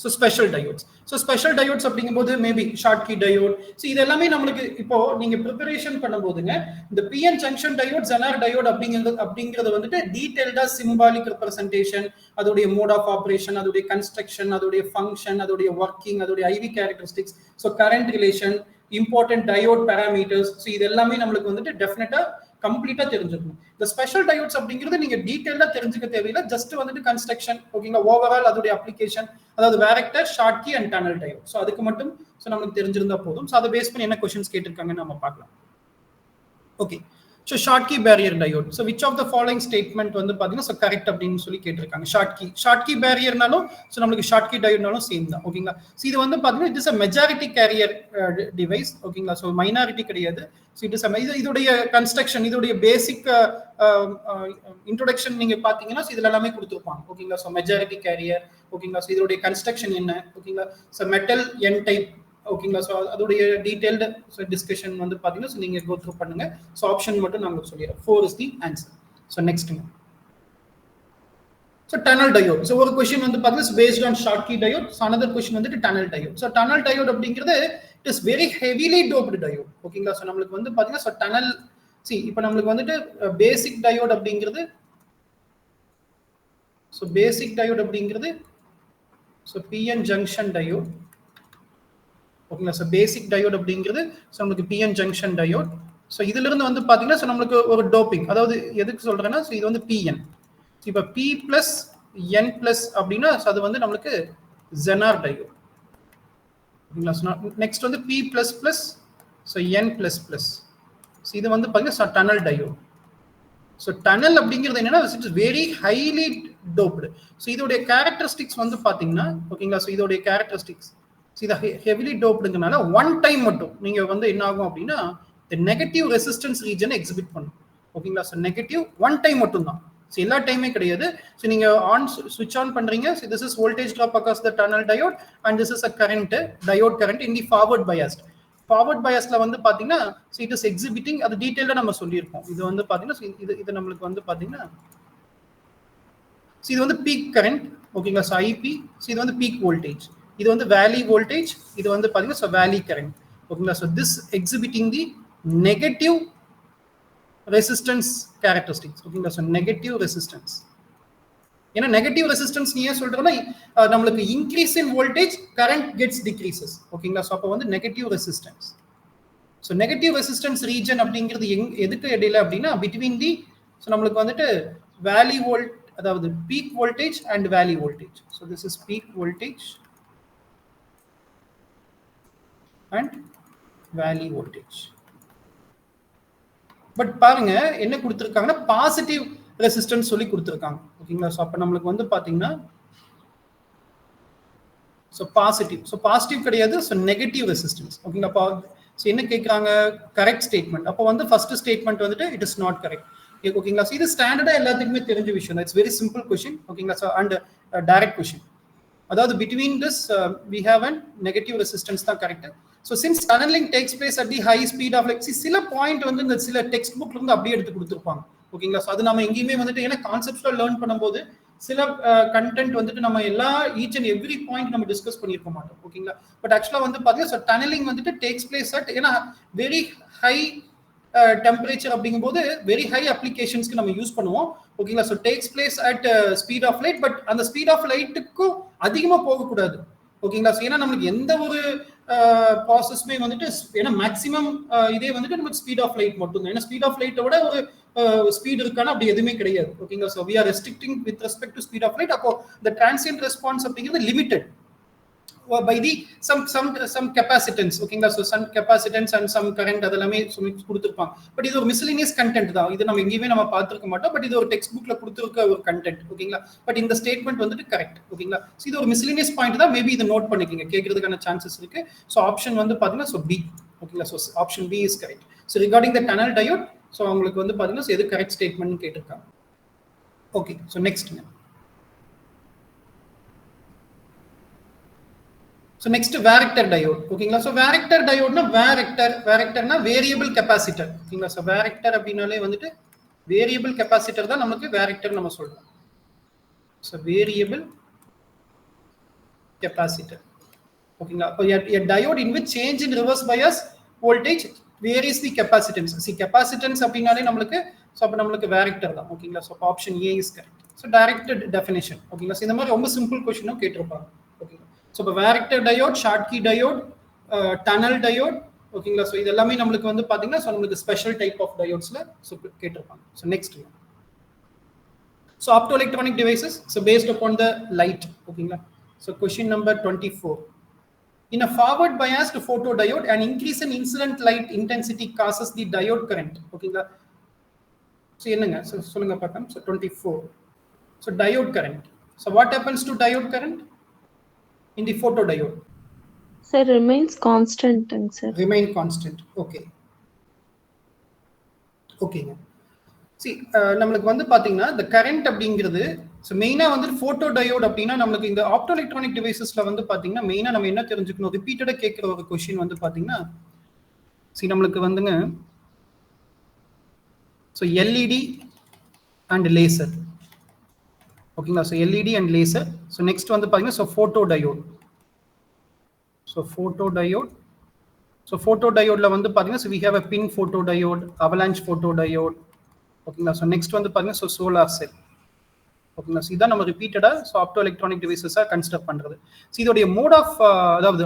So special diodes. So special diodes அப்படிங்கும்போது maybe Schottky diode. So இது எல்லாமே நம்மளுக்கு இப்போ நீங்க ப்ரிப்பரேஷன் பண்ணும்போதுங்க இந்த PN junction diode, zener diode அப்படிங்கிறது வந்துட்டு டீடைல்டா சிம்பாலிக் ரெப்ரசன்டேஷன், அதோடைய மோட் ஆஃப் ஆப்ரேஷன், அதோடைய கன்ஸ்ட்ரக்ஷன், அதோடைய ஃபங்க்ஷன், அதோடைய ஒர்க்கிங், அதோடைய IV characteristics, so current relation, important diode parameters, so இது எல்லாமே நம்மளுக்கு வந்துட்டு டெஃபினட்டா கம்ப்ளீட்டா தெரிஞ்சிருக்கும். இந்த ஸ்பெஷல் டயோட்ஸ் அப்படிங்கிறது நீங்க டீடைலா தெரிஞ்சுக்க தேவையில்லை, ஜஸ்ட் வந்துட்டு கன்ஸ்ட்ரக்ஷன், ஓகேங்களா, ஓவரால் அதோடைய அப்ளிகேஷன், அதாவது varactor, Schottky and tunnel diode. So அதுக்கு மட்டும் ஸோ நமக்கு தெரிஞ்சிருந்தா போதும். ஸோ அதை பேஸ் பண்ணி என்ன கொஸ்டின்ஸ் கேட்டிருக்காங்கன்னு நம்ம பார்க்கலாம். Okay, so Schottky barrier diode. So which of the following statement வந்து பார்த்தீங்கன்னா ஸோ கரெக்ட் அப்படின்னு சொல்லி கேட்டிருக்காங்க. ஷார்ட் கீ பேரியர்னாலும் ஸோ நம்மளுக்கு ஷார்ட் கீ டயோட்னாலும் சேம் தான், ஓகேங்களா. ஸோ இது வந்து பார்த்தீங்கன்னா it is a majority carrier device, ஓகேங்களா. ஸோ மைனாரிட்டி கிடையாது. ஸோ இட் இஸ் இதோடைய கன்ஸ்ட்ரக்ஷன், இதோடைய பேசிக் இன்ட்ரோடக்ஷன் நீங்க பார்த்தீங்கன்னா ஸோ இதில் எல்லாமே கொடுத்துருப்பாங்க, ஓகேங்களா. ஸோ மெஜாரிட்டி கேரியர், ஓகேங்களா. ஸோ இதோடைய கன்ஸ்ட்ரக்ஷன் என்ன, ஓகேங்களா. ஸோ மெட்டல் என் டைப், ஓகேங்களா. ஸோ அதோடைய டீடைல்டு டிஸ்கஷன் வந்து பார்த்தீங்கன்னா ஸோ நீங்கள் கோ த்ரூ பண்ணுங்க. ஸோ ஆப்ஷன் மட்டும் நாங்கள் சொல்லிடுறோம். 4 is the answer. So next so tunnel diode. So ஒரு கொஸ்டின் வந்து பார்த்தீங்கன்னா based on Schottky diode. So another question வந்துட்டு tunnel diode. So tunnel diode அப்படிங்கிறது it is very heavily doped diode, ஓகேங்களா. So நம்மளுக்கு வந்து பார்த்தீங்கன்னா ஸோ டனல் இப்போ நம்மளுக்கு வந்துட்டு பேசிக் டயோட் அப்படிங்கிறது ஸோ பேசிக் டயோட் அப்படிங்கிறது ஸோ பிஎன் ஜங்ஷன் டயோட், ஓகேங்களா. ஸோ பேசிக் டயோட் அப்படிங்கிறது ஸோ நமக்கு பிஎன் ஜங்ஷன் டயோட். ஸோ இதுல இருந்து வந்து பார்த்தீங்கன்னா ஸோ நம்மளுக்கு ஒரு டோப்பிங், அதாவது எதுக்கு சொல்றேன்னா ஸோ இது வந்து பிஎன். இப்போ பி பிளஸ் என் பிளஸ் அப்படின்னா அது வந்து நம்மளுக்கு ஜெனார் டயோட், ஓகேங்களா. ஸோ நெக்ஸ்ட் வந்து B plus plus so n plus plus. So இது வந்து பார்த்தீங்கன்னா டனல் டயோட். ஸோ டனல் அப்படிங்கிறது என்னன்னா it is very highly doped. So இதோடைய கேரக்டரிஸ்டிக்ஸ் வந்து பார்த்தீங்கன்னா, ஓகேங்களா. ஸோ இதோடைய கேரக்டரிஸ்டிக்ஸ் இது ஹெவிலி டோப்டுங்கனால ஒன் டைம் மட்டும் நீங்க வந்து என்ன ஆகும் அப்படின்னா நெகட்டிவ் ரெசிஸ்டன்ஸ் ரீஜன் எக்ஸிபிட் பண்ணும், ஓகேங்களா. ஸோ நெகட்டிவ் ஒன் டைம் மட்டும் தான், ஸோ எல்லா டைமே கிடையாது. ஸோ நீங்க ஸ்விட்ச் ஆன் பண்றீங்க. So this is voltage drop across the tunnel diode and this is a current, diode current in the forward biased. Forward பயாஸ்ல வந்து பாத்தீங்கன்னா ஸோ இட் இஸ் எக்ஸிபிட்டிங், அது டீடைலா நம்ம சொல்லியிருக்கோம். இது வந்து பாத்தீங்கன்னா இது நம்மளுக்கு வந்து பாத்தீங்கன்னா ஸோ இது வந்து பீக் கரண்ட், ஓகேங்களா. So IP. ஸோ இது வந்து பீக் வோல்டேஜ், இது வந்து வேலி வோல்டேஜ், இது வந்து பாத்தீங்கன்னா ஸோ வேலி கரண்ட், ஓகேங்களா. So this exhibiting the negative resistance characteristics, ஓகேங்களா. ஸோ நெகட்டிவ் ரெசிஸ்டன்ஸ், ஏன்னா நெகட்டிவ் ரெசிஸ்டன்ஸ் நீ ஏன் சொல்றோம்னா நம்மளுக்கு increase in voltage, current gets decreases, ஓகேங்களா. ஸோ அப்போ வந்து negative resistance. So negative resistance region அப்படிங்கிறது எதுக்கு இடையில அப்படின்னா பிட்வீன் தி ஸோ நம்மளுக்கு வந்துட்டு வேலி வோல்ட், அதாவது பீக் வோல்டேஜ் அண்ட் வேலி voltage. So this is peak voltage and வேலி வோல்டேஜ். பட் பாருங்க என்ன கொடுத்துருக்காங்கன்னா பாசிட்டிவ் ரெசிஸ்டன்ஸ் சொல்லி கொடுத்துருக்காங்க, ஓகேங்களா. ஸோ அப்போ நம்மளுக்கு வந்து பார்த்தீங்கன்னா ஸோ பாசிட்டிவ் கிடையாது, ஸோ நெகட்டிவ் ரெசிஸ்டன்ஸ், ஓகேங்களா. அப்போ ஸோ என்ன கேட்குறாங்க கரெக்ட் ஸ்டேட்மெண்ட். அப்போ வந்து ஃபர்ஸ்ட் ஸ்டேட்மெண்ட் வந்துட்டு இட் இஸ் நாட் கரெக்ட், ஓகேங்களா. ஸோ இது ஸ்டாண்டர்டா எல்லாத்துக்குமே தெரிஞ்ச விஷயம் தான். இட்ஸ் வெரி சிம்பிள் கொஸ்டின், ஓகேங்களா. ஸோ அண்ட் டைரக்ட் கொஸ்டின், அதாவது between this we have and negative resistance தான் correct. So since tunneling takes place at the high speed of light, சில பாயிண்ட் வந்து இந்த சில டெக்ஸ்ட் புக்ல இருந்து அப்படியே எடுத்து கொடுத்துருப்பாங்க, ஓகேங்களா. ஸோ அது நம்ம எங்கேயுமே வந்துட்டு ஏன்னா கான்செப்ட்ல லேர்ன் பண்ணும்போது சில கண்டென்ட் வந்துட்டு நம்ம எல்லா ஈச் அண்ட் எவ்ரி பாயிண்ட் நம்ம டிஸ்கஸ் பண்ணியிருக்க மாட்டோம், ஓகேங்களா. பட் ஆக்சுவலா வந்து பாத்தீங்கன்னா ஸோ டனலிங் வந்துட்டு டேக்ஸ் பிளேஸ் அட் ஏன்னா வெரி ஹை டெம்பரேச்சர் அப்படிங்கும்போது வெரி ஹை அப்ளிகேஷன்ஸ்க்கு நம்ம யூஸ் பண்ணுவோம், ஓகேங்களா. So takes place at speed of light, but அந்த ஸ்பீட் ஆஃப் லைட்டுக்கும் அதிகமாக போகக்கூடாது, ஓகேங்களா. ஸோ ஏன்னா நமக்கு எந்த ஒரு ப்ராசஸ்மே வந்துட்டு ஏன்னா மேக்ஸிமம் இதே வந்துட்டு நமக்கு ஸ்பீட் ஆஃப் லைட் மட்டும் தான். ஏன்னா ஸ்பீட் ஆஃப் லைட்டோட ஒரு ஸ்பீட் இருக்கானா அப்படி எதுவுமே கிடையாது, ஓகேங்களா. So we are restricting with respect to speed of light. அப்போ இந்த டிரான்சியன்ட் ரெஸ்பான்ஸ் அப்படிங்கிறது limited by the some capacitance, ஓகேங்களா. So some capacitance and some current அதெல்லாமே கொடுத்துருப்பாங்க. பட் இது ஒரு மிஸ்லினியஸ் கண்டென்ட் தான், இது நம்ம எங்கேயுமே நம்ம பார்த்துருக்க மாட்டோம். பட் இது ஒரு டெக்ஸ்ட் புக்ல கொடுத்துருக்க ஒரு கண்டென்ட், ஓகேங்களா. பட் இந்த ஸ்டேட்மெண்ட் வந்துட்டு கரெக்ட், ஓகேங்களா. ஸோ இது ஒரு மிஸ்லினியஸ் பாயிண்ட் தான், மேபி இதை நோட் பண்ணிக்கோங்க, கேட்கறதுக்கான சான்சஸ் இருக்கு. ஸோ ஆப்ஷன் வந்து பாத்தீங்கன்னா ஸோ பி, ஓகேங்களா. So option B is correct. So regarding the tunnel diode so அவங்களுக்கு வந்து பாத்தீங்கன்னா எது கரெக்ட் ஸ்டேட்மெண்ட் கேட்டிருக்காங்க. Okay, so next So next varactor diode, ஓகேங்களா. ஸோ varactor diode varactorனா வேரியபிள் கெப்பாசிட்டர், ஓகேங்களா. ஸோ varactor அப்படின்னாலே வந்துட்டு வேரியபிள் கெப்பாசிட்டர் தான் நமக்கு varactor நம்ம சொல்றோம். So variable capacitor. ஓகேங்களா? அப்போ a diode in which change in reverse bias voltage varies the capacitance. See capacitance அப்படினாலே நமக்கு சோ அப்ப நமக்கு varactor தான். ஓகேங்களா? So option A is correct. So directed definition. ஓகேங்களா? இந்த மாதிரி ரொம்ப சிம்பிள் क्वेश्चनனும் கேட்டிருப்பாங்க. ஓகேங்களா? சோ இப்ப varactor diode, Schottky diode, tunnel diode, ஓகேங்களா? சோ இது எல்லாமே நமக்கு வந்து பாத்தீங்கன்னா சோ நமக்கு ஸ்பெஷல் டைப் ஆஃப் டயோட்ஸ்ல சோ கேட்டிருப்பாங்க. So next so optoelectronic devices so based upon the light. ஓகேங்களா? So question number 24. In a forward biased photodiode, an increase in incident light intensity causes the diode current. Okay, so என்னங்க சொல்லுங்க பார்க்கலாம். So 24. So diode current. So what happens to diode current in the photodiode? Sir, remains constant, sir. Remain constant. Okay. Okay. See, நமக்கு வந்து பாத்தீங்கன்னா the current அப்படிங்கிறது so மெயினாக வந்து photo diode அப்படின்னா நம்மளுக்கு இந்த ஆப்டோ எலக்ட்ரானிக் டிவைசஸ்ல வந்து பார்த்தீங்கன்னா மெயினாக நம்ம என்ன தெரிஞ்சுக்கணும், ரிப்பீட்டடாக கேட்குற ஒரு கொஸ்டின் வந்து பார்த்தீங்கன்னா நம்மளுக்கு வந்துங்க ஸோ எல்இடி அண்ட் லேசர். ஓகேங்களா? So LED and laser. So next வந்து பார்த்தீங்கன்னா so photo diode. So photo diode. So photo டயோட்ல வந்து பார்த்தீங்கன்னா so we have a PIN photo diode, avalanche photo diode. ஓகேங்களா? ஸோ நெக்ஸ்ட் வந்து பார்த்தீங்கன்னா ஸோ சோலார் செல். ஓகேங்களா? ஸோ இதான் நம்ம ரிப்பீட்டடாக ஸோ ஆப்டோ எலக்ட்ரானிக் டிவைசஸாக கன்சிடர் பண்ணுறது. ஸோ இதோடைய மோட் ஆஃப் அதாவது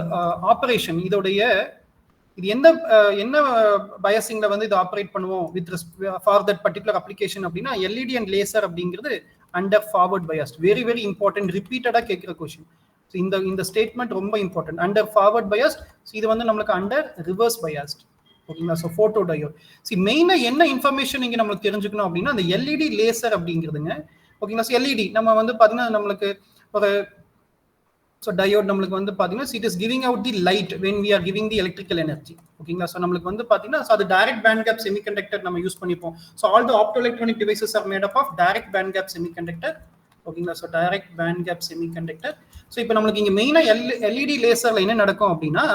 ஆப்ரேஷன் இதோடைய இது என்ன பயசிங்கில் வந்து இது ஆப்ரேட் பண்ணுவோம் with for that particular application அப்படின்னா எல்இடி அண்ட் லேசர் அப்படிங்கிறது under forward biased. Very very important, ரிப்பீட்டடாக கேட்குற கொஸ்டின். ஸோ இந்த ஸ்டேட்மெண்ட் ரொம்ப important. Under forward biased. So இது வந்து நம்மளுக்கு அண்டர் ரிவர்ஸ் பயாஸ்ட். ஓகேங்களா? So photo diode. ஸோ மெயினாக என்ன இன்ஃபர்மேஷன் இங்கே நம்மளுக்கு தெரிஞ்சுக்கணும் அப்படின்னா அந்த எல்இடி லேசர் அப்படிங்கிறதுங்க. ஓகேங்களா? ஸோ எல்இடி நம்ம வந்து பார்த்தீங்கன்னா நம்மளுக்கு ஒரு ஸோ டயோட் நம்மளுக்கு வந்து பார்த்தீங்கன்னா it is giving out the light when we are giving the electrical energy. ஓகேங்களா? ஸோ நம்மளுக்கு வந்து பார்த்தீங்கன்னா ஸோ அது டைரக்ட் பேண்ட் கேப் செமிகண்டக்டர் நம்ம யூஸ் பண்ணிப்போம். So all the optoelectronic devices are made up of direct band gap semiconductor. ஓகேங்களா? So direct band gap semiconductor. So இப்போ நம்மளுக்கு இங்கே மெயினாக எல்இடி லேசர்ல என்ன நடக்கும் அப்படின்னா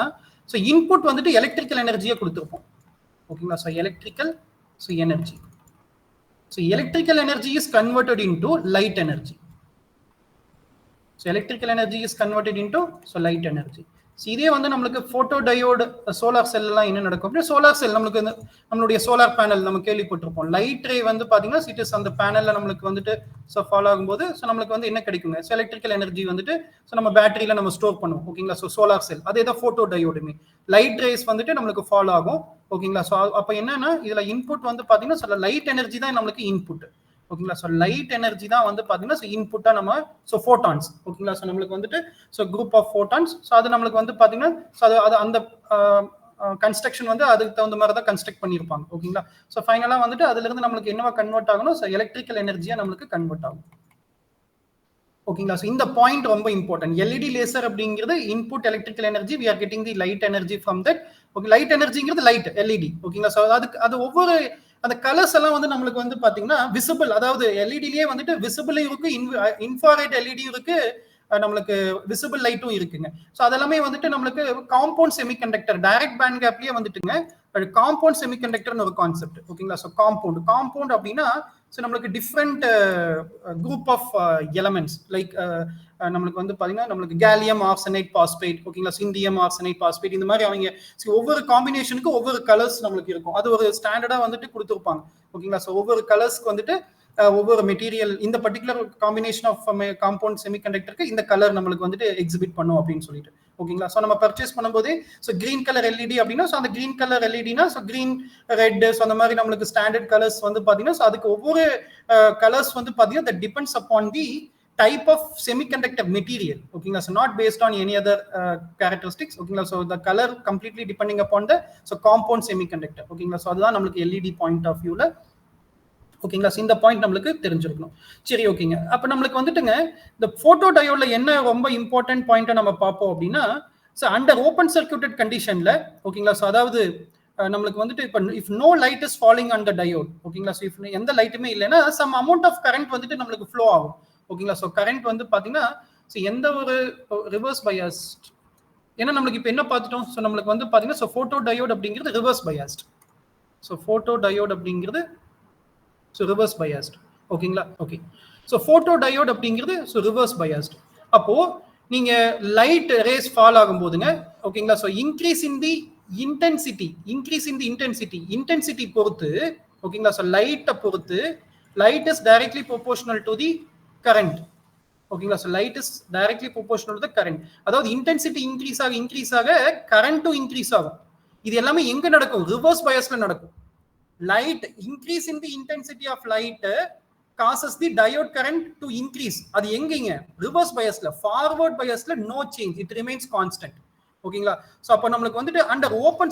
ஸோ இன்புட் வந்துட்டு எலக்ட்ரிக்கல் எனர்ஜியை கொடுத்துருப்போம். ஓகேங்களா? So electrical so energy. So electrical energy is converted into light energy. So electrical energy is converted into light energy. So இதே வந்து நம்மளுக்கு போட்டோ டயோடு சோலார் செல் எல்லாம் என்ன நடக்கும் அப்படின்னா சோலார் செல் நம்மளுக்கு நம்மளுடைய சோலார் பேனல் நம்ம கேள்விப்பட்டிருப்போம். லைட் ரே வந்து பாத்தீங்கன்னா இட் இஸ் அந்த பேனல்ல நம்மளுக்கு வந்துட்டு ஸோ ஃபாலோ ஆகும்போது ஸோ நம்மளுக்கு வந்து என்ன கிடைக்குங்க ஸோ எலக்ட்ரிக்கல் எனர்ஜி வந்துட்டு ஸோ நம்ம பேட்டரியில நம்ம ஸ்டோர் பண்ணுவோம். ஓகேங்களா? ஸோ சோலார் செல் அதே தான் போட்டோ டயோடுமே லைட் ரேஸ் வந்துட்டு நம்மளுக்கு ஃபாலோ ஆகும். ஓகேங்களா? ஸோ அப்போ என்னன்னா இதுல இன்புட் வந்து பாத்தீங்கன்னா சில லைட் எனர்ஜி தான் நம்மளுக்கு இன்புட். ஓகேங்களா? ஸோ லைட் எனர்ஜி தான் வந்து பாத்தீங்கன்னா ஸோ இன்புட்டா நம்ம ஸோ ஃபோட்டான்ஸ். ஓகேங்களா? ஸோ நம்மளுக்கு வந்துட்டு so group of photons. So அது நம்மளுக்கு வந்து பாத்தீங்கன்னா ஸோ அது அந்த கன்ஸ்ட்ரக்ஷன் வந்து அதுக்கு தகுந்த மாதிரி தான் கன்ஸ்ட்ரக்ட் பண்ணியிருப்பாங்க. ஓகேங்களா? ஸோ ஃபைனலாக வந்துட்டு அதுல இருந்து நம்மளுக்கு என்னவா கன்வெர்ட் ஆகணும் ஸோ எலக்ட்ரிக்கல் எனர்ஜியா நம்மளுக்கு கன்வெர்ட் ஆகும். ஓகேங்களா? ஸோ இந்த பாயிண்ட் ரொம்ப இம்பார்ட்டன்ட். எல்இடி லேசர் அப்படிங்கிறது input electrical energy, we are getting the light energy from that. Okay, light எனர்ஜிங்கிறது லைட் எல்இடி. ஓகேங்களா? ஸோ அது ஒவ்வொரு அந்த கலர்ஸ் எல்லாம் வந்து நம்மளுக்கு வந்து பாத்தீங்கன்னா விசிபிள், அதாவது எல்இடிலேயே வந்துட்டு விசிபிளும் இருக்கு, இன்ஃப்ராரெட் எல்இடியும் இருக்கு, நம்மளுக்கு விசிபிள் லைட்டும் இருக்குங்க. ஸோ அதெல்லாமே வந்துட்டு நம்மளுக்கு காம்பவுண்ட் செமிகண்டக்டர் டைரக்ட் பேண்ட் கேப்லயே வந்துட்டுங்க காம்பவுண்ட் செமிகண்டக்டர்னு ஒரு கான்செப்ட். ஓகேங்களா? ஸோ காம்பவுண்ட் அப்படின்னா ஸோ நம்மளுக்கு different group of elements like நம்மளுக்கு வந்து பாத்தீங்கன்னா நம்மளுக்கு கேலியம் ஆர்சனைட் பாஸ்பேட், ஓகேங்களா, சிந்தியம் ஆர்சனைட் பாஸ்பேட், இந்த மாதிரி அவங்க ஒவ்வொரு காம்பினேஷனுக்கு ஒவ்வொரு கலர்ஸ் நம்மளுக்கு இருக்கும். அது ஒரு ஸ்டாண்டர்டா வந்துட்டு கொடுத்துருப்பாங்க. ஓகேங்களா? ஸோ ஒவ்வொரு கலர்ஸ்க்கு வந்துட்டு ஒவ்வொரு மெட்டீரியல் இந்த பர்டிகுலர் காம்பினேஷன் ஆஃப் காம்பவுண்ட் செமிகண்டக்டருக்கு இந்த கலர் நம்மளுக்கு வந்துட்டு எக்ஸிபிட் பண்ணும் அப்படின்னு சொல்லிட்டு. ஓகேங்களா? ஸோ நம்ம பர்ச்சேஸ் பண்ணும்போதே ஸோ கிரீன் கலர் எல்இடி அப்படின்னா ஸோ அந்த கிரீன் கலர் எல்இடினா ஸோ கிரீன் ரெட் ஸோ அந்த மாதிரி நம்மளுக்கு ஸ்டாண்டர்ட் கலர்ஸ் வந்து பாத்தீங்கன்னா ஸோ அதுக்கு ஒவ்வொரு கலர்ஸ் வந்து பாத்தீங்கன்னா that depends upon the type of semiconductor material. Okay, so not based on any other characteristics. Okay, so the color completely depending upon the compound semiconductor. Okay, so adha namakku LED point of view la. ஓகேங்களா? இந்த point நம்மளுக்கு தெரிஞ்சிருக்கணும். சரி, ஓகேங்க. அப்ப நம்மளுக்கு வந்துட்டுங்க இந்த photo டயோட்ல என்ன ரொம்ப இம்பார்ட்டன்ட் பாயிண்ட் நம்ம பார்ப்போம் அப்படின்னா ஸோ அண்டர் ஓப்பன் சர்க்யூட்டட் கண்டிஷன்ல, ஓகேங்களா, ஸோ அதாவது நம்மளுக்கு வந்துட்டு இப்போ if no light is falling on the diode, ஓகேங்களா, ஸோ இஃப் எந்த லைட்டுமே இல்லைன்னா சம் அமௌண்ட் ஆஃப் கரண்ட் வந்துட்டு நம்மளுக்கு ஃப்ளோ ஆகும். ஓகேங்களா? ஸோ கரண்ட் வந்து பாத்தீங்கன்னா ஸோ எந்த ஒரு ரிவர்ஸ் பயாஸ்ட், ஏன்னா நம்மளுக்கு இப்போ என்ன பார்த்துட்டோம் ஸோ நம்மளுக்கு வந்து பாத்தீங்கன்னா ஸோ போட்டோ டயோட் அப்படிங்கிறது reverse biased. So photo diode அப்படிங்கிறது ஸோ ரிவர்ஸ் பயாஸ்ட். ஓகேங்களா? ஓகே, ஸோ போட்டோ டயோட் அப்படிங்கிறது ஸோ ரிவர்ஸ் பயாஸ்ட். அப்போ நீங்க லைட் ரேஸ் ஃபால் ஆகும் போதுங்க ஓகேங்களா so increase in the intensity பொறுத்து ஓகேங்களா ஸோ லைட்டை பொறுத்து light is directly proportional to the current ஓகேங்களா so light is directly proportional to the current அதாவது இன்டென்சிட்டி இன்க்ரீஸ் ஆக கரண்ட்டும் இன்க்ரீஸ் ஆகும் இது எல்லாமே எங்க நடக்கும் ரிவர்ஸ் பயஸ்ல நடக்கும் light increase in the intensity of light causes the diode current to increase அது எங்கங்க ரிவர்ஸ் பயஸ்ல ஃபார்வர்ட் பயஸ்ல no change it remains constant ஓகேங்களா சோ அப்ப நமக்கு வந்துட்டு under open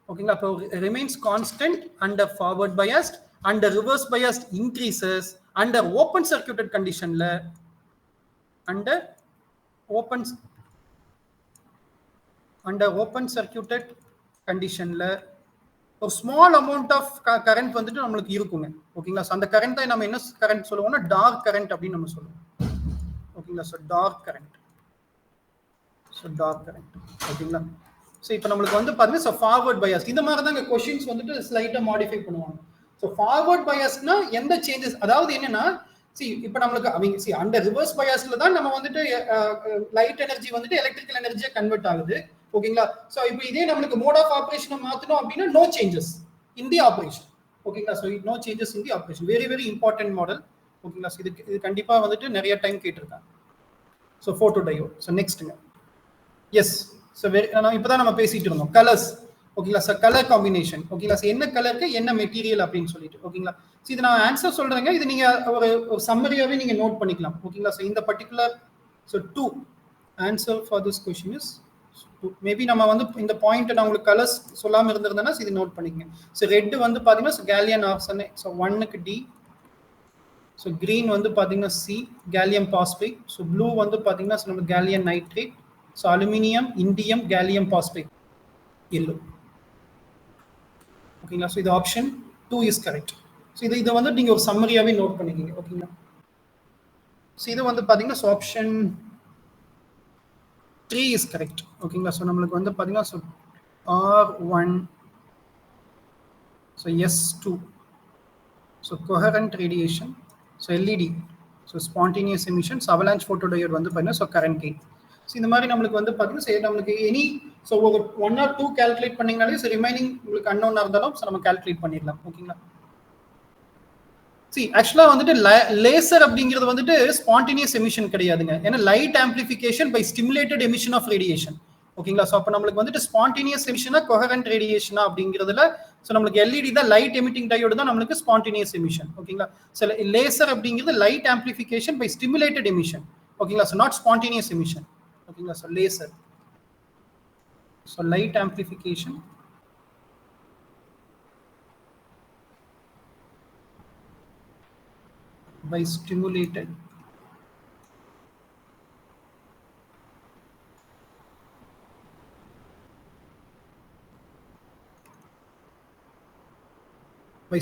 ஓகேங்களா அப்ப remains constant under forward biased under reverse biased increases under open circuited conditionல under open circuited conditionல ஒரு ஸ்மால் அமௌண்ட் ஆஃப் கரண்ட் வந்துட்டு நம்மளுக்கு இருக்குங்க ஓகேங்களா ஸோ அந்த கரண்ட் நம்ம என்ன கரண்ட் சொல்லுவோம்னா டார்க் கரண்ட் அப்படின்னு நம்ம சொல்லுவோம் ஓகேங்களா ஸோ டார்க் கரண்ட் ஓகேங்களா ஸோ இப்போ நம்மளுக்கு வந்து பார்த்தீங்கன்னா ஸோ ஃபார்வர்ட் பயாஸ் இந்த மாதிரி தான் கொஸ்டின்ஸ் வந்துட்டு ஸ்லைட்டாக மாடிஃபை பண்ணுவாங்க ஸோ ஃபார்வர்ட் பயாஸ்னா எந்த சேஞ்சஸ் அதாவது என்னன்னா இப்போ நம்மளுக்கு அந்த ரிவர்ஸ் பயாஸ்ல தான் நம்ம வந்துட்டு லைட் எனர்ஜி வந்துட்டு எலக்ட்ரிக்கல் எனர்ஜியா கன்வெர்ட் ஆகுது ஓகேங்களா சோ இப்போ இதே நமக்கு மோட் ஆஃப் ஆபரேஷன் மாத்தணும் அப்படினா no changes in the operation ஓகேங்களா so no changes in the operation very important model ஓகேங்களா இது கண்டிப்பா வந்துட்டு நிறைய டைம் கேட்டிருக்காங்க சோ போட்டோ டயோட் சோ நெக்ஸ்ட்ங்க எஸ் சோ நான் இப்போதான் நம்ம பேசிட்டு இருந்தோம் கலர்ஸ் ஓகேங்களா சார் கலர் காம்பினேஷன் ஓகேங்களா சார் என்ன கலருக்கு என்ன மெட்டீரியல் அப்படின்னு சொல்லிட்டு ஓகேங்களா ஸோ இது நான் ஆன்சர் சொல்றேங்க இது நீங்க ஒரு சம்மரியாவே நீங்க நோட் பண்ணிக்கலாம் ஓகேங்களா சார் இந்த particular so 2 answer for this question is maybe நம்ம வந்து இந்த பாயிண்ட் நான் உங்களுக்கு கலர்ஸ் சொல்லாம இருந்திருந்தேன்னா இது நோட் பண்ணிக்கங்க ஸோ ரெட் வந்து பாத்தீங்கன்னா கேலியம் ஆர்சனே ஸோ 1க்கு டி ஸோ கிரீன் வந்து பாத்தீங்கன்னா C gallium phosphate so blue வந்து பாத்தீங்கன்னா நம்ம gallium nitrate so aluminium indium gallium phosphate yellow ஓகேங்களா ஸோ இது ஆப்ஷன் 2 இஸ் கரெக்ட் ஸோ இது வந்து நீங்க ஒரு சம்மரியாவே நோட் பண்ணிக்கங்க ஓகேங்களா ஸோ இது வந்து பாத்தீங்கன்னா ஸோ ஆப்ஷன் 3 is correct ஓகேங்களா ஸோ நம்மளுக்கு வந்து பாத்தீங்கன்னா so R1 so S2 so coherent radiation so LED so spontaneous emissions avalanche photodiode வந்து பாத்தீங்கன்னா ஸோ current gain ஸோ இந்த மாதிரி நம்மளுக்கு வந்து பாத்தீங்கன்னா சரி நம்மளுக்கு எனி ஸோ ஒரு 1 or 2 கால்குலேட் பண்ணீங்கனாலே ஸோ ரிமைனிங் உங்களுக்கு அன்னோனா இருந்தாலும் ஸோ நம்ம கால்குலேட் பண்ணிடலாம் ஓகேங்களா ஆக்சுவலா வந்துட்டு லேசர் அப்படிங்கிறது வந்துட்டு ஸ்பான்டேனியஸ் எமிஷன் கிடையாதுங்க ஏன்னா light amplification by stimulated emission of radiation ஓகேங்களா ஸோ அப்போ நம்மளுக்கு வந்துட்டு ஸ்பான்டேனியஸ் எமிஷனா கொஹரண்ட் ரேடியேஷனா அப்படிங்கிறதுல ஸோ நம்மளுக்கு எல்இடி தான் லைட் எமிட்டிங் டையோடு தான் நம்மளுக்கு ஸ்பான்டேனியஸ் எமிஷன் ஓகேங்களா ஸோ லேசர் அப்படிங்கிறது light amplification by stimulated emission ஓகேங்களா ஸோ நாட் ஸ்பான்டேனியஸ் எமிஷன் ஓகேங்களா so laser so light amplification by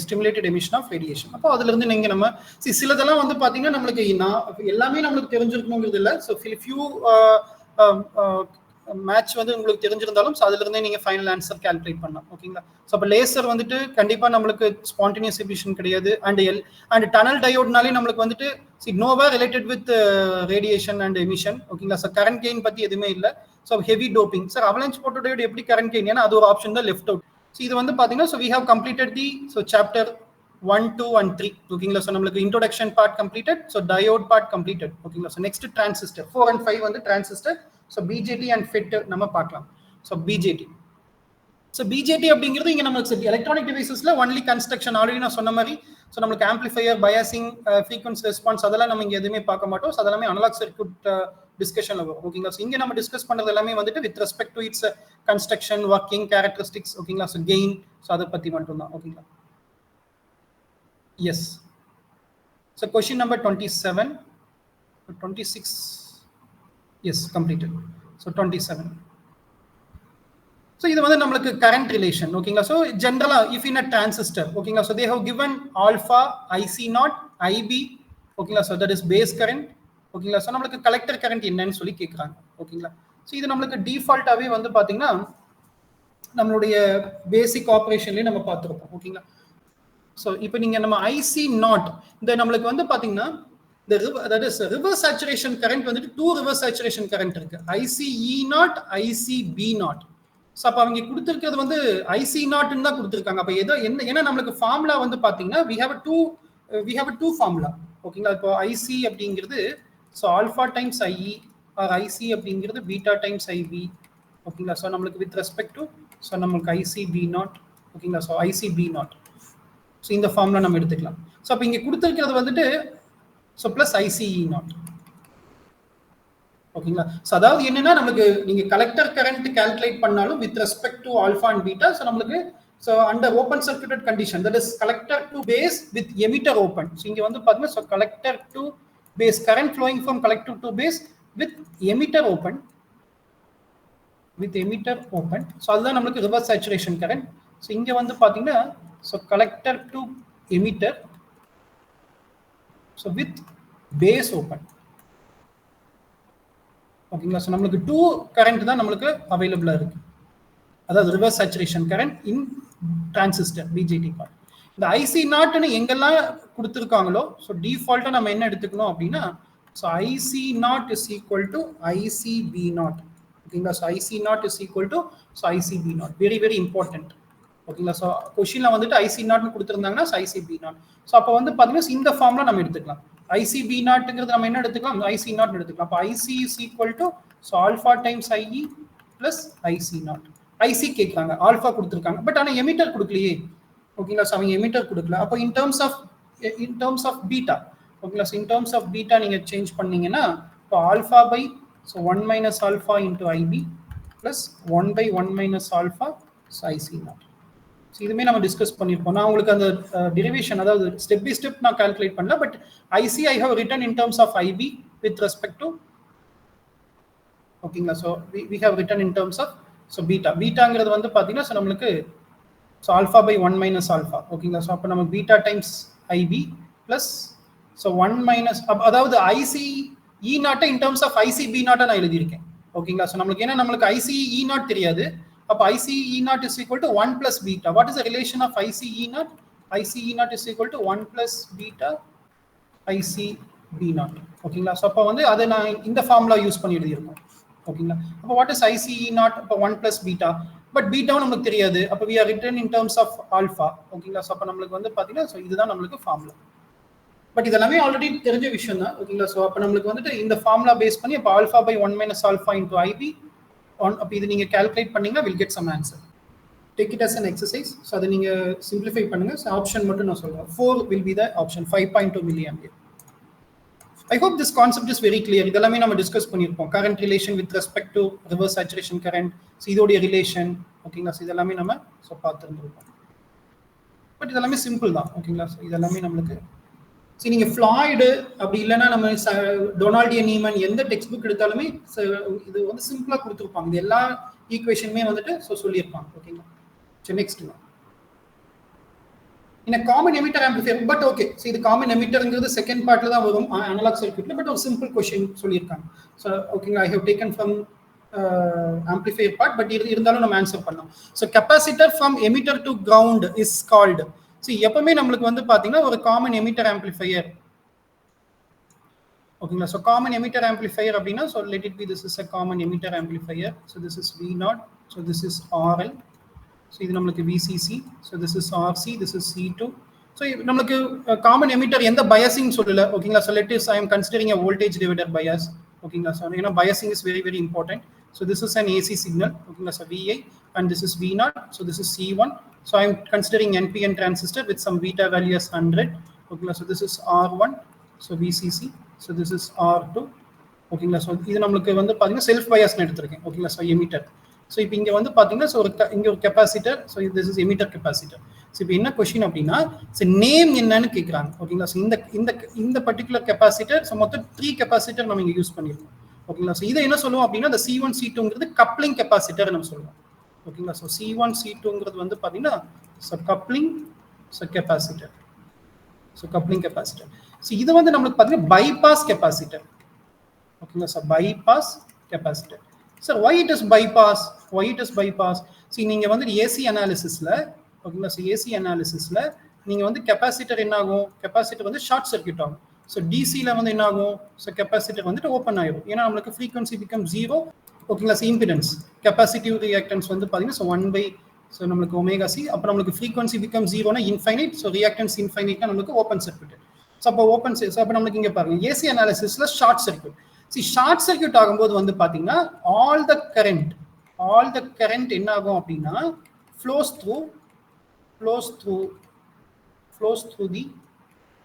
stimulated emission of radiation அப்போ அதுல இருந்து நீங்க நம்ம சிலதெல்லாம் வந்து பாத்தீங்கன்னா நம்மளுக்கு எல்லாமே நம்மளுக்கு தெரிஞ்சிருக்கணுங்கிறது இல்ல சோ few மேட்ச் வந்து உங்களுக்கு தெரிஞ்சிருந்தாலும் அதுல இருந்தே நீங்க ஃபைனல் ஆன்சர் கால்குலேட் பண்ணலாம் ஓகேங்களா சோ அப்ப லேசர் வந்துட்டு கண்டிப்பா நம்மளுக்கு ஸ்பான்டேனியஸ் எமிஷன் கிடையாது அண்ட் டனல் டயோட்னாலே நம்மளுக்கு வந்துட்டு nowhere related with radiation and emission ஓகேங்களா சார் கரண்ட் கெயின் பத்தி எதுவுமே இல்ல so heavy doping sir avalanche போட்டோடையோட எப்படி கரண்ட் கெயின் ஏன்னா அது ஒரு ஆப்ஷன் தான் லெஃப்ட் அவுட் சோ இது வந்து பாத்தீங்கன்னா so we have completed the so chapter 1, 2 and 3 ஓகேங்களா சோ நமக்கு introduction part completed so diode part completed ஓகேங்களா சோ நெக்ஸ்ட் டிரான்சிஸ்டர் 4 and 5 வந்து transistor so BJT and FET நம்ம பார்க்கலாம் ஸோ பிஜேடி அப்படிங்கிறது இங்கே நமக்கு எலக்ட்ரானிக் டிவைசஸ்ல ஒன்லி கன்ஸ்ட்ரக்ஷன் ஆல்ரெடி நான் சொன்ன மாதிரி ஸோ நம்மளுக்கு ஆம்பிளிஃபையர் பயாசிங் ஃப்ரீக்வன்சி ரெஸ்பான்ஸ் அதெல்லாம் நம்ம இங்கே எதுவுமே பார்க்க மாட்டோம் ஸோ அதெல்லாமே அனலாக் சர்க்யூட் டிஸ்கஷன்ல வரும் ஓகேங்களா ஸோ இங்கே நம்ம டிஸ்கஸ் பண்றது எல்லாமே வந்துட்டு with respect to its construction working characteristics ஓகேங்களா ஸோ கெயின் ஸோ அதை பற்றி மட்டும்தான் ஓகேங்களா yes so question number 27 26 yes completed so 27 so இது வந்து நமக்கு current relation ஓகேங்களா so generally if in a transistor ஓகேங்களா so they have given alpha IC0 IB ஓகேங்களா so that is base current ஓகேங்களா so நமக்கு collector current என்னன்னு சொல்லி கேக்குறாங்க ஓகேங்களா so இது நமக்கு டிஃபால்ட்டாவே வந்து பாத்தீங்கன்னா நம்மளுடைய பேசிக் ஆபரேஷன்லயே நம்ம பார்த்திருப்போம் ஓகேங்களா so இப்போ நீங்க நம்ம IC0 இந்த நமக்கு வந்து பாத்தீங்கன்னா that is reverse saturation current வந்துட்டு 2 reverse saturation current இருக்கு, ICE0 ICB0. ஸோ அப்போ அவங்க கொடுத்துருக்கிறது வந்து IC0 தான் கொடுத்துருக்காங்க. அப்போ ஏதோ என்ன, ஏன்னா நம்மளுக்கு ஃபார்முலா வந்து பார்த்தீங்கன்னா we have a two formula. ஓகேங்களா, இப்போ IC அப்படிங்கிறது so alpha times IE or IC அப்படிங்கிறது பீட்டா டைம்ஸ் IB. ஓகேங்களா, ஸோ நம்மளுக்கு வித் ரெஸ்பெக்ட் டு ஸோ நம்மளுக்கு ICB0. ஓகேங்களா, ஸோ ICB0. ஸோ இந்த ஃபார்முலா நம்ம எடுத்துக்கலாம். ஸோ அப்போ இங்கே கொடுத்துருக்கிறது வந்துட்டு ஸோ ப்ளஸ் ICE0. ஓகேங்களா, ஸோ அதாவது என்னன்னா நம்மளுக்கு நீங்க கலெக்டர் கரண்ட் கால்குலேட் பண்ணாலும் with respect to alpha and beta, so நம்மளுக்கு so under open circuited condition that is collector to base with emitter open. So இங்கே வந்து பார்த்தீங்கன்னா so collector to base current flowing from collector to base with emitter open so அதுதான் நம்மளுக்கு reverse saturation current. So இங்கே வந்து பார்த்தீங்கன்னா so collector to emitter so with base open. ஓகேங்களா, so நம்மளுக்கு 2 கரண்ட் தான் நம்மளுக்கு அவைலபிளா இருக்கு, அதாவது ரிவர்ஸ் சேச்சுரேஷன் கரண்ட் இன் டிரான்சிஸ்டர் பிஜேடி பார்ட். இந்த IC0 எங்கெல்லாம் கொடுத்துருக்காங்களோ ஸோ டிஃபால்ட்டா நம்ம என்ன எடுத்துக்கணும் அப்படின்னா so IC0 is equal to ICB0. ஓகேங்களா, so IC0 is equal to so ICB0. Very very important. ஓகேங்களா, ஸோ கொஸ்டின்ல வந்துட்டு IC0 கொடுத்துருந்தாங்கன்னா ஸோ ICB0. ஸோ அப்போ வந்து பார்த்தீங்கன்னா இந்த ஃபார்ம்ல நம்ம எடுத்துக்கலாம். ICB0ங்கிறது நம்ம என்ன எடுத்துக்கலாம், IC0 எடுத்துக்கலாம். அப்போ IC is equal to so alpha times IE plus IC0. IC கேட்குறாங்க, ஆல்ஃபா கொடுத்துருக்காங்க, பட் ஆனால் எமிட்டர் கொடுக்கலையே. ஓகேங்களா, ஸோ அவங்க எமிட்டர் கொடுக்கல. அப்போ இன் டேர்ம்ஸ் ஆஃப் பீட்டா, ஓகேங்களா, so in terms of beta நீங்கள் சேஞ்ச் பண்ணீங்கன்னா இப்போ alpha by so 1 minus alpha into IB plus 1 by 1 minus alpha so IC0. So இதுவுமே நம்ம டிஸ்கஸ் பண்ணியிருப்போம். நான் உங்களுக்கு அந்த டெரிவேஷன் அதாவது ஸ்டெப் பை ஸ்டெப் நான் கால்குலேட் பண்ணல, but IC I have written in terms of IB with respect to. ஓகேங்களா, so we have written in terms of so பீட்டாங்கிறது வந்து பார்த்தீங்கன்னா ஸோ நம்மளுக்கு so alpha by 1 minus alpha. ஓகேங்களா, so அப்போ நம்ம beta times IB plus so 1 minus அதாவது ICE0 in terms of ICB0 நான் எழுதியிருக்கேன். ஓகேங்களா, ஸோ நம்மளுக்கு ஏன்னா நம்மளுக்கு ICE0 தெரியாது. அப்போ ICE0 is equal to 1 plus beta. What is the relation of ICE0? ICE0 is equal to 1 plus beta ICB0. ஓகேங்களா, ஸோ அப்போ வந்து அதை நான் இந்த ஃபார்முலா யூஸ் பண்ணி எழுதியிருக்கோம். ஓகேங்களா, அப்போ வாட் இஸ் ICE0? அப்போ 1 plus beta, பட் பீட்டாவும் நமக்கு தெரியாது. அப்போ we are written in terms of alpha. ஓகேங்களா, ஸோ அப்போ நம்மளுக்கு வந்து பார்த்தீங்கன்னா ஸோ இதுதான் நம்மளுக்கு ஃபார்முலா. பட் இதெல்லாமே ஆல்ரெடி தெரிஞ்ச விஷயம் தான். ஓகேங்களா, ஸோ அப்போ நம்மளுக்கு வந்துட்டு இந்த ஃபார்முலா பேஸ் பண்ணி அப்போ alpha by 1 minus alpha into IB அப்போ இது நீங்கள் கால்குலேட் பண்ணீங்கன்னா will get some answer. Take it as an exercise. So அதை நீங்கள் சிம்பிளிஃபை பண்ணுங்க. ஸோ ஆப்ஷன் மட்டும் நான் சொல்கிறேன். 4 will be the option, 5.2 milliampere. I hope this concept is very clear. இதெல்லாமே நம்ம டிஸ்கஸ் பண்ணியிருப்போம். Current relation with respect to reverse saturation current, so இதோடைய ரிலேஷன். ஓகேங்களா, ஸோ இதெல்லாமே நம்ம ஸோ பார்த்துருந்துருப்போம். பட் இதெல்லாமே சிம்பிள் தான். ஓகேங்களா, ஸோ இதெல்லாமே நம்மளுக்கு சரி நீங்கள் ஃப்ளாய்டு அப்படி இல்லைன்னா நம்ம டொனால்ட் நீமன் எந்த டெக்ஸ்ட் புக் எடுத்தாலுமே இது வந்து சிம்பிளாக கொடுத்துருப்பாங்க. இது எல்லா ஈக்குவேஷனுமே வந்துட்டு ஸோ சொல்லியிருப்பாங்க. ஓகேங்களா, சரி நெக்ஸ்ட் இந்த common emitter amplifier. But okay, so இது காமன் எமிட்டர்ங்கிறது செகண்ட் பார்ட்ல தான் வரும் அனலாக் சர்க்யூட்ல. பட் ஒரு சிம்பிள் கொஸ்டின் சொல்லியிருக்காங்க. ஸோ ஓகேங்களா, I have taken from amplifier part, but இருந்தாலும் நம்ம ஆன்சர் பண்ணலாம். So capacitor from emitter to ground is called. So எப்பவுமே நம்மளுக்கு வந்து பார்த்தீங்கன்னா ஒரு காமன் எமிட்டர் ஆம்பிளிஃபையர். ஓகேங்களா, ஸோ காமன் எமிட்டர் ஆம்பிளிஃபையர் அப்படின்னா so let it be this is a common emitter amplifier. So this is V0, so this is RL, so இது நம்மளுக்கு VCC, so this is RC, this is C2. So நம்மளுக்கு common emitter எந்த biasing சொல்லல. ஓகேங்களா, so let is I am considering a voltage divider bias. ஓகேங்களா, so ஏன்னா biasing is very very important. So this is an AC signal. ஓகேங்களா, so VI and this is V0, so this is C1. So I am considering NPN transistor with some beta value as 100. Okay, so this is R1, so VCC, so this is R2. Okay, so இது நமக்கு வந்து பாத்தீங்கன்னா self பயாஸ்னு எடுத்துருக்கேன். ஓகேங்களா, so emitter. So இப்போ இங்கே வந்து பார்த்தீங்கன்னா ஸோ இங்கே ஒரு capacitor. So this is emitter capacitor. So இப்போ என்ன கொஸ்டின் அப்படின்னா ஸோ நேம் என்னன்னு கேட்குறாங்க. ஓகேங்களா, ஸோ இந்த பர்டிகுலர் கெப்பாசிட்டர் ஸோ மொத்தம் 3 கெப்பாசிட்டர் நம்ம இங்கே யூஸ் பண்ணியிருக்கோம். ஓகேங்களா, ஸோ இதை என்ன சொல்லுவோம் அப்படின்னா இந்த C1 C2ங்கிறது கப்ளிங் கெப்பாசிட்டர் நம்ம சொல்லுவோம். ஓகேங்களா, ஸோ C1 C2ங்கிறது வந்து பார்த்தீங்கன்னா so coupling so capacitor. So coupling capacitor. So இது வந்து நம்மளுக்கு பார்த்தீங்கன்னா பைபாஸ் கெப்பாசிட்டர். ஓகேங்களா, so bypass capacitor. Sir why it is bypass? Why it is bypass? So நீங்கள் வந்து ஏசி அனாலிசிஸில் ஓகேங்களா, ஸோ ஏசி அனாலிசிஸில் நீங்கள் வந்து கெப்பாசிட்டர் என்ன ஆகும்? கெப்பாசிட்டர் வந்து ஷார்ட் சர்க்யூட் ஆகும். ஸோ டிசியில் வந்து என்ன ஆகும்? ஸோ கெப்பாசிட்டர் வந்துட்டு ஓப்பன் ஆகிடும். ஏன்னா நம்மளுக்கு ஃப்ரீக்வன்சி பிகம் 0. ஓகேங்களா? ஸோ இம்பிடன்ஸ் கெப்பாசிட்டிவ் ரியாக்டன்ஸ் வந்து பார்த்தீங்கன்னா ஸோ 1 ஸோ நம்மளுக்கு ஒமேகா சி. அப்புறம் நம்மளுக்கு ஃப்ரீக்வன்சி பிகம் 0னா இன்ஃபைனைட். ஸோ ரியாக்டன்ஸ் இன்ஃபைனைட்னா நம்மளுக்கு ஓப்பன் சர்க்யூட். ஸோ அப்போ ஓப்பன் ஸோ அப்போ நம்மளுக்கு இங்கே பாருங்க ஏசி அனாலிசிஸ்ல ஷார்ட் சர்க்யூட். ஷார்ட் சர்க்யூட் ஆகும்போது வந்து பார்த்தீங்கன்னா ஆல் த கரண்ட் என்ன ஆகும் அப்படின்னா flows through the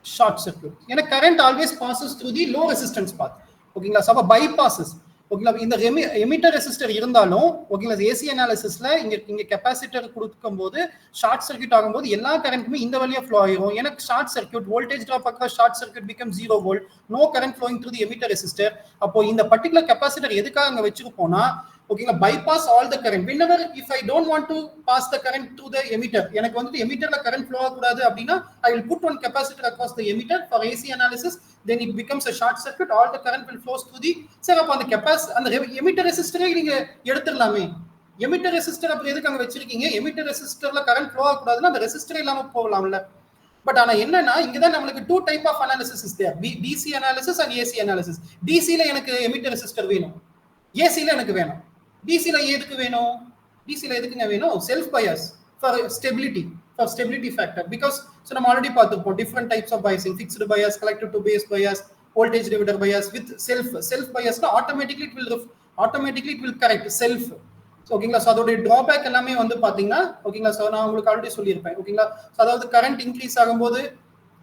short circuit. ஏன்னா current always passes through the low resistance path. ஓகேங்களா? So bypasses. ஓகேங்களா? இந்த எமிட்டர் ரெசிஸ்டர் இருந்தாலும் ஓகேங்களா ஏசி அனாலிசிஸ்ல இங்க கெப்பாசிட்டர் கொடுக்கும்போது ஷார்ட் சர்க்யூட் ஆகும்போது எல்லா கரண்ட்டுமே இந்த வழியா ஃப்ளோ ஆகும். ஏன்னா short circuit voltage drop across short circuit become 0 volt, no current flowing through the emitter resistor. அப்போ இந்த பர்టిక్యులர் கெப்பாசிட்டர் எதுக்காக அங்க வெச்சிருப்போம்னா ஓகேங்களா bypass all the current. Whenever if I don't want to pass the current through the emitter, எனக்கு வந்து எமிட்டர்ல current flow ஆகக்கூடாது அப்படின்னா I will put one capacitor across the emitter for AC analysis, then it becomes a short circuit, all the current will flow through the sir. அப்ப அந்த emitter resistor நீங்க எடுத்துறலாமே. Emitter resistor அப்ப எதுக்கு அங்க வெச்சிருக்கீங்க? Emitter ரெசிஸ்டர்ல current flow ஆகக்கூடாதுன்னா அந்த ரெசிஸ்டர் இல்லாம போகலாம்ல. பட் ஆனா என்னன்னா இங்கதான் நம்மளுக்கு two type of analysis is there, DC analysis and AC analysis. DC ல எனக்கு எமிட்டர் ரெசிஸ்டர் வேணும், AC ல எனக்கு வேணும். DC ல எதுக்கு வேணும்? DC ல எதுக்குங்க வேணும்? Self bias for stability factor. Because so நம்ம ஆல்ரெடி பார்த்துருப்போம் different types of biasing, fixed bias, collector to base bias, voltage divider bias. With self பயாஸ்னா automatically it will correct self. ஓகேங்களா? ஸோ அதோட டிராபேக் எல்லாமே வந்து பார்த்தீங்கன்னா ஓகேங்களா ஸோ நான் உங்களுக்கு ஆல்ரெடி சொல்லியிருப்பேன். ஓகேங்களா? ஸோ அதாவது கரண்ட் இன்க்ரீஸ் ஆகும்போது,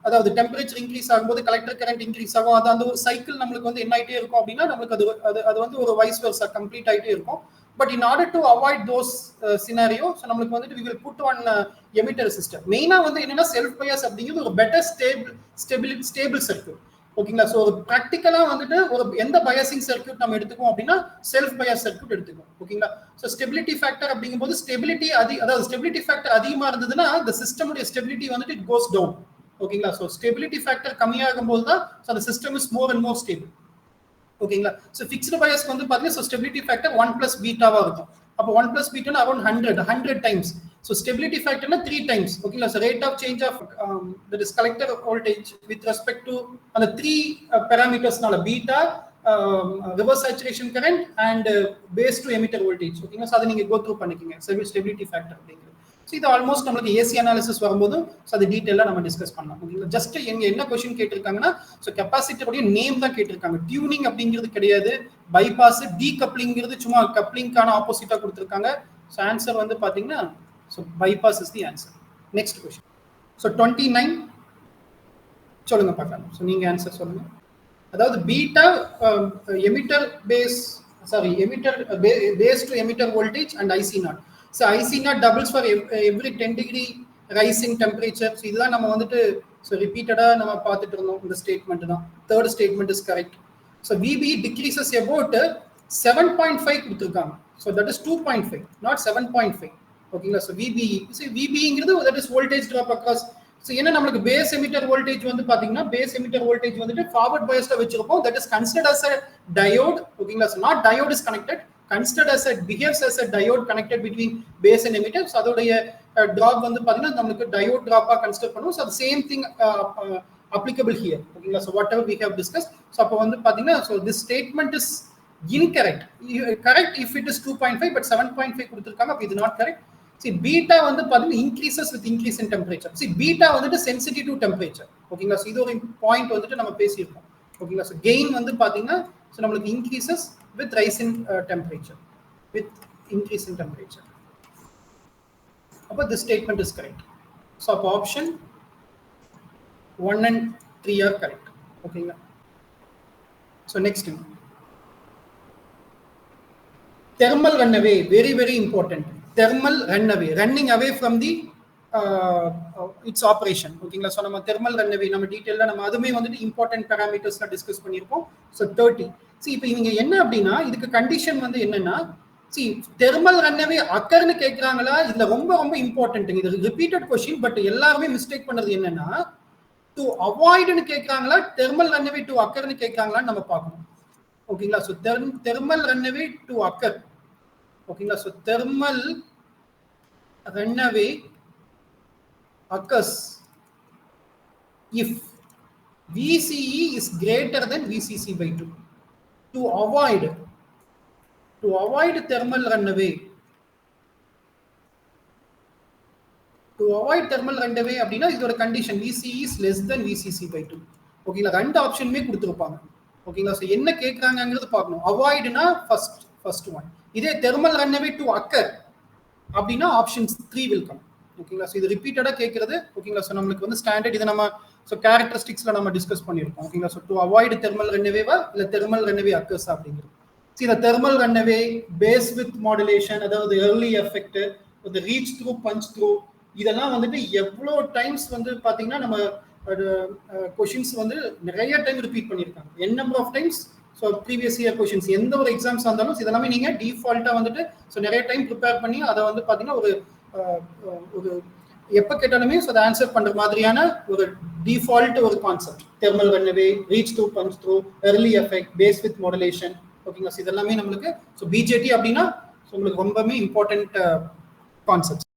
அதாவது டெம்பரேச்சர் இன்க்ரீஸ் ஆகும்போது கலெக்டர் கரண்ட் இன்க்ரீஸ் ஆகும். அது அந்த ஒரு சைக்கிள் நம்மளுக்கு வந்து என்ன ஆகிட்டே இருக்கும் அப்படின்னா நம்மளுக்கு அது வந்து ஒரு வைஸ் வெர்சா கம்ப்ளீட் ஆகிட்டே இருக்கும். But in order to avoid those scenario so நம்மளுக்கு வந்துட்டு we will put one emitter resistor. மெயினா வந்து என்னன்னா செல்ஃப் பயாஸ் அப்படிங்கிறது ஒரு பெட்டர் ஸ்டேபிள் சர்க்யூட். ஓகேங்களா? ஸோ ஒரு ப்ராக்டிக்கலா வந்துட்டு ஒரு எந்த பயாசிங் சர்க்யூட் நம்ம எடுத்துக்கோம் அப்படின்னா செல்ஃப் பயாஸ் சர்க்யூட் எடுத்துக்கோம். ஓகேங்களா? ஸோ ஸ்டெபிலிட்டி ஃபேக்டர் அப்படிங்கும்போது அதாவது ஸ்டெபிலிட்டி ஃபேக்டர் அதிகமா இருந்ததுன்னா இந்த சிஸ்டமுடைய ஸ்டெபிலிட்டி வந்துட்டு இட் கோஸ் டவுன். ஓகேங்களா? ஸோ ஸ்டெபிலிட்டி ஃபேக்டர் கம்மியாகும் போது தான் அந்த system is more and more stable. ஓகேங்களா? ஸோ ஃபிக்ஸ்டு பயாஸ்க்கு வந்து பார்த்தீங்கன்னா ஸ்டெபிலிட்டி ஃபேக்டர் 1+ பீட்டாவா இருக்கும். அப்போ 1+ பீட்டானா அரௌண்ட் 100 டைம்ஸ். ஸோ ஸ்டெபிலிட்டி ஃபேக்டர்னா 3 டைம்ஸ். ஓகேங்களா? So rate of change of that is collector voltage with respect to அந்த 3 பேராமீட்டர்ஸ்னால beta, reverse saturation current and base to emitter voltage. ஓகேங்களா? ஸோ அதை நீங்க கோ த்ரூ பண்ணிக்கங்க ஸ்டெபிலிட்டி ஃபேக்டர் அப்படிங்கிறது. So இது ஆல்மோஸ்ட் நம்மளுக்கு ஏசி அனாலிசிஸ் வரும்போது ஸோ அது டீட்டெயிலாக நம்ம டிஸ்கஸ் பண்ணலாம். ஓகேங்களா? ஜஸ்ட் எங்க என்ன கொஸ்டின் கேட்டிருக்காங்கன்னா ஸோ கெப்பாசிட்டருடைய நேம் தான் கேட்டிருக்காங்க. டியூனிங் அப்படிங்கிறது கிடையாது. பைபாஸ், டீகப்ளிங்கிறது சும்மா கப்ளிங்கான ஆப்போசிட்டா கொடுத்துருக்காங்க. ஸோ ஆன்சர் வந்து பார்த்தீங்கன்னா so bypass is the answer. Next question. So 29 சொல்லுங்க பார்க்கலாம். ஸோ நீங்க ஆன்சர் சொல்லுங்க. அதாவது beta emitter base to emitter voltage and IC naught. So IC naught doubles for every 10 degree rise in temperature. So இதுதான் நம்ம வந்துட்டு so repeatedா நம்ம பார்த்துட்டு இருந்தோம். இந்த ஸ்டேட்மெண்ட் தான். Third statement is correct. So VB decreases about 7.5 கொடுத்திருக்காங்க. So that is 2.5 not 7.5. ஓகேங்களா? So VBங்கிறது that is voltage drop across. So என்ன நமக்கு பேஸ் எமிட்டர் வோல்டேஜ் வந்து பாத்தீங்கன்னா பேஸ் எமிட்டர் வோல்டேஜ் வந்துட்டு forward பயாஸ்ல வெச்சிருப்போம். That is considered as a diode. ஓகேங்களா? So not diode is connected, considered as a behaves as a diode connected between base and emitter. So அதோடைய drop வந்து பாத்தீங்கன்னா நமக்கு diode drop-ஆ consider பண்ணுவோம். So the same thing applicable here. ஓகேங்களா? So whatever we have discussed. So அப்ப வந்து பாத்தீங்கன்னா so this statement is incorrect. Correct if it is 2.5 but 7.5 கொடுத்திருக்காங்க. அப்ப இது not correct. See beta வந்து பாத்தீங்கன்னா increases with increase in temperature. See beta வந்துட்டு sensitive to temperature. ஓகேங்களா? So இது ஒரு பாயிண்ட் வந்துட்டு நம்ம பேசியிருக்கோம். ஓகேங்களா? So gain வந்து பாத்தீங்கன்னா so நம்மளுக்கு increases with rise in temperature, with increase in temperature. But this statement is correct. So option 1 and 3 are correct. Okay. So next thing, thermal runaway, very very important. Thermal runaway, running away from the its operation. Okay. So நம்ம thermal runaway நம்ம டீடைலா நம்ம அதுமே வந்துட்டு important parameters ல discuss பண்ணிருப்போம். So 30. See இப்போ இவங்க என்ன அப்படின்னா இதுக்கு கண்டிஷன் வந்து என்னன்னா see thermal runaway அக்கர்னு கேக்குறாங்களா, இதுல ரொம்ப ரொம்ப இம்பார்ட்டன்ட். இது ரிப்பீட்டட் क्वेश्चन பட் எல்லாரும் மிஸ்டேக் பண்றது என்னன்னா to avoid னு கேக்குறாங்களா thermal runaway to occur னு கேக்குறாங்களா நம்ம பார்க்கணும். ஓகேங்களா? so thermal runaway to occur. ஓகேங்களா? so thermal runaway occurs if VCE is greater than VCC by 2. To avoid thermal runaway, அப்படின்னா இதோட condition VCE is less than VCC by 2. ஓகேங்களா, ரெண்டு ஆப்ஷனுமே கொடுத்துருப்பாங்க. ஓகேங்களா, ஸோ என்ன கேட்குறாங்கிறது பார்க்கணும். அவாய்டுனா ஃபர்ஸ்ட் ஒன். இதே தெர்மல் ரன்அவே டு அக்கர் அப்படின்னா ஆப்ஷன்ஸ் 3 will come. ஓகேங்களா, ஸோ இது ரிப்பீட்டடாக கேட்கறது. ஓகேங்களா, ஸோ நம்மளுக்கு வந்து ஸ்டாண்டர்ட் இதை நம்ம ஸோ கேரக்டரிஸ்டிக்ஸ்ல நம்ம டிஸ்கஸ் பண்ணியிருக்கோம். ஓகேங்களா, ஸோ டு அவாய்டு தெர்மல் ரன்அவேவா இல்லை தெர்மல் ரன்அவே அக்கர்ஸ் அப்படிங்கிறது. ஸோ இந்த thermal runaway base width modulation, அதாவது early effect, the reach through punch through, இதெல்லாம் வந்துட்டு எவ்வளோ டைம்ஸ் வந்து பார்த்தீங்கன்னா நம்ம கொஷின்ஸ் வந்து நிறைய டைம் ரிப்பீட் பண்ணியிருக்காங்க. N number of times. So previous year questions எந்த ஒரு எக்ஸாம்ஸ் இருந்தாலும் இதெல்லாமே நீங்கள் டிஃபால்ட்டாக வந்துட்டு ஸோ நிறைய டைம் ப்ரிப்பேர் பண்ணி அதை வந்து பார்த்தீங்கன்னா ஒரு எப்போ கேட்டாலுமே ஸோ அதை ஆன்சர் பண்ணுற மாதிரியான ஒரு டிஃபால்ட் ஒரு concept. Thermal runaway, reach through, punch through, early effect, base width modulation. ஓகேங்களா, இதெல்லாமே நம்மளுக்கு ஸோ பிஜேடி அப்படின்னா உங்களுக்கு ரொம்பவே இம்பார்ட்டன்ட் கான்செப்ட்.